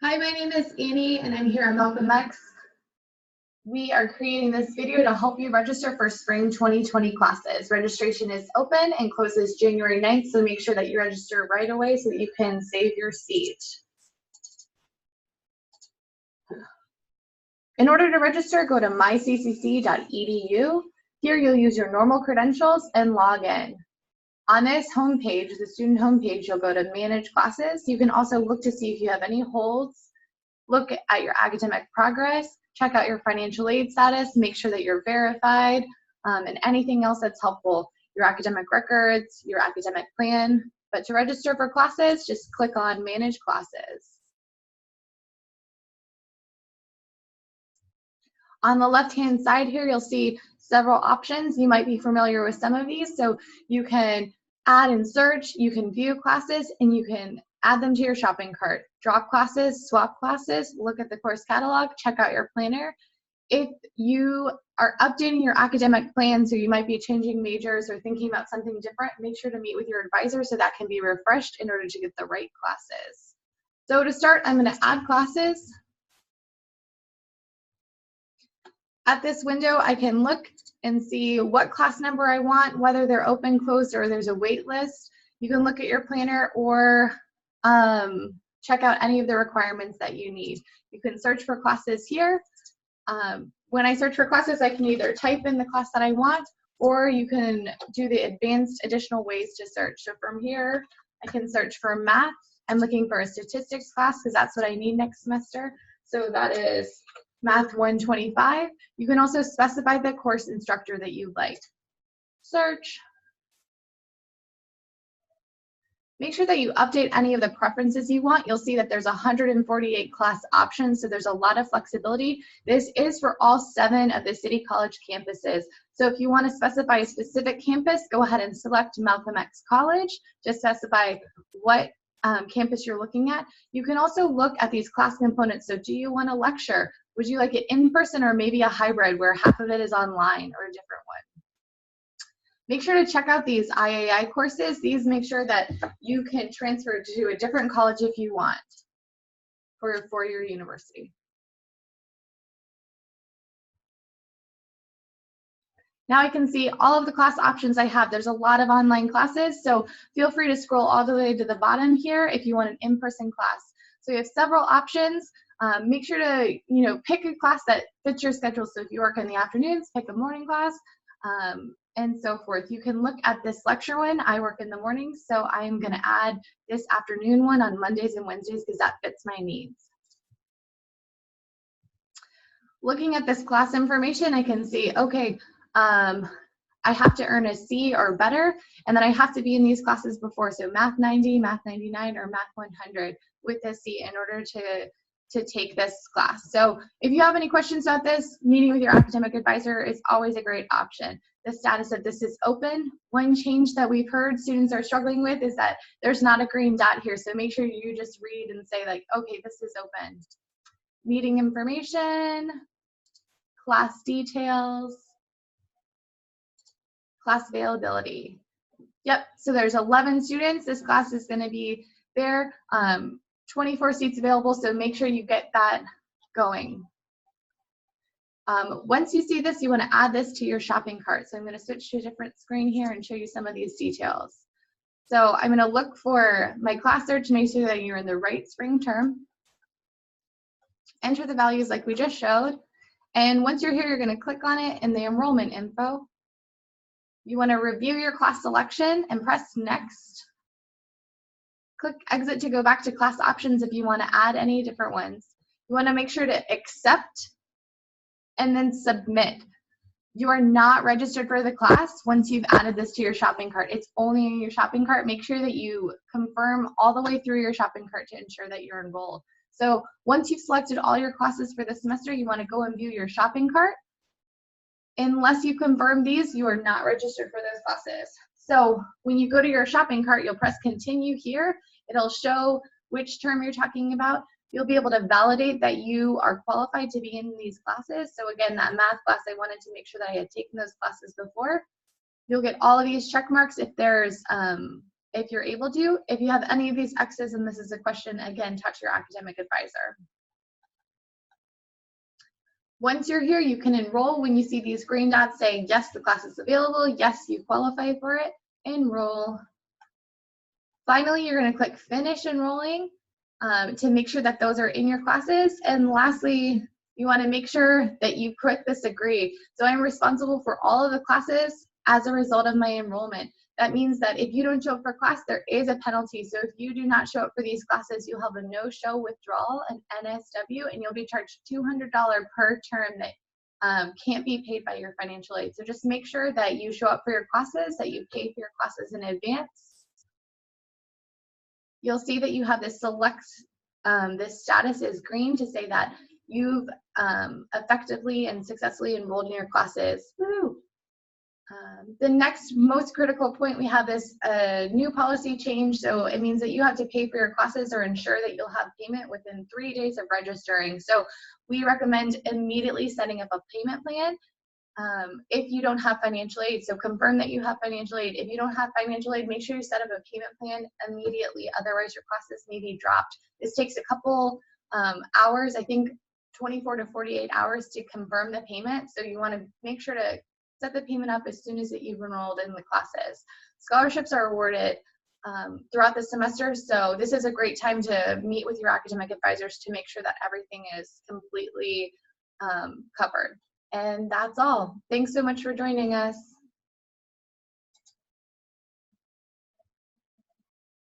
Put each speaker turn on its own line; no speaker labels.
Hi, my name is Annie and I'm here at MX. We are creating this video to help you register for spring 2020 classes. Registration is open and closes January 9th, so make sure that you register right away so that you can save your seat. In order to register, go to myccc.edu. Here you'll use your normal credentials and log in. On this homepage, the student homepage, you'll go to manage classes. You can also look to see if you have any holds, look at your academic progress, check out your financial aid status, make sure that you're verified, and anything else that's helpful, your academic records, your academic plan. But to register for classes, just click on manage classes. On the left-hand side here, you'll see several options. You might be familiar with some of these. So you can add and search, you can view classes, and you can add them to your shopping cart. Drop classes, swap classes, look at the course catalog, check out your planner. If you are updating your academic plan, so you might be changing majors or thinking about something different, make sure to meet with your advisor so that can be refreshed in order to get the right classes. So to start, I'm going to add classes. At this window, I can look and see what class number I want, whether they're open, closed, or there's a wait list. You can look at your planner or check out any of the requirements that you need. You can search for classes here. When I search for classes, I can either type in the class that I want, or you can do the advanced additional ways to search. So from here, I can search for math. I'm looking for a statistics class because that's what I need next semester. So that is Math 125. You can also specify the course instructor that you'd like. Search. Make sure that you update any of the preferences you want. You'll see that there's 148 class options, so there's a lot of flexibility. This is for all 7 of the City College campuses. So if you want to specify a specific campus, go ahead and select Malcolm X College. Just specify what campus you're looking at. You can also look at these class components. So do you want a lecture? Would you like it in person or maybe a hybrid where half of it is online or a different one? Make sure to check out these IAI courses. These make sure that you can transfer to a different college if you want for your four-year university. Now I can see all of the class options I have. There's a lot of online classes, so feel free to scroll all the way to the bottom here if you want an in-person class. So you have several options. Make sure to pick a class that fits your schedule. So if you work in the afternoons, pick a morning class, and so forth. You can look at this lecture one. I work in the mornings, so I'm going to add this afternoon one on Mondays and Wednesdays because that fits my needs. Looking at this class information, I can see, okay, I have to earn a C or better, and then I have to be in these classes before, so Math 90, Math 99, or Math 100 with a C in order to take this class. So if you have any questions about this, meeting with your academic advisor is always a great option. The status of this is open. One change that we've heard students are struggling with is that there's not a green dot here, so make sure you just read and say like, okay, this is open. Meeting information, class details, class availability. Yep, so there's 11 students. This class is going to be there. 24 seats available, so make sure you get that going. Once you see this, you want to add this to your shopping cart. So I'm going to switch to a different screen here and show you some of these details. So I'm going to look for my class search, make sure that you're in the right spring term. Enter the values like we just showed. And once you're here, you're going to click on it in the enrollment info. You want to review your class selection and press next. Click exit to go back to class options if you want to add any different ones. You want to make sure to accept and then submit. You are not registered for the class once you've added this to your shopping cart. It's only in your shopping cart. Make sure that you confirm all the way through your shopping cart to ensure that you're enrolled. So once you've selected all your classes for the semester, you want to go and view your shopping cart. Unless you confirm these, you are not registered for those classes. So when you go to your shopping cart, you'll press continue here. It'll show which term you're talking about. You'll be able to validate that you are qualified to be in these classes. So again, that math class, I wanted to make sure that I had taken those classes before. You'll get all of these check marks if there's if you're able to. If you have any of these X's and this is a question, again, talk to your academic advisor. Once you're here, you can enroll. When you see these green dots saying, yes, the class is available, yes, you qualify for it, enroll. Finally, you're going to click finish enrolling to make sure that those are in your classes. And lastly, you want to make sure that you click this agree. So I'm responsible for all of the classes as a result of my enrollment. That means that if you don't show up for class, there is a penalty. So if you do not show up for these classes, you'll have a no-show withdrawal, an NSW, and you'll be charged $200 per term that can't be paid by your financial aid. So just make sure that you show up for your classes, that you pay for your classes in advance. You'll see that you have this select, this status is green to say that you've effectively and successfully enrolled in your classes. Woo! The next most critical point, we have this new policy change. So it means that you have to pay for your classes or ensure that you'll have payment within 3 days of registering. So we recommend immediately setting up a payment plan if you don't have financial aid. So confirm that you have financial aid. If you don't have financial aid, make sure you set up a payment plan immediately. Otherwise, your classes may be dropped. This takes a couple hours, I think 24 to 48 hours to confirm the payment. So you want to make sure to set the payment up as soon as you've enrolled in the classes. Scholarships are awarded throughout the semester, so this is a great time to meet with your academic advisors to make sure that everything is completely covered. And that's all. Thanks so much for joining us.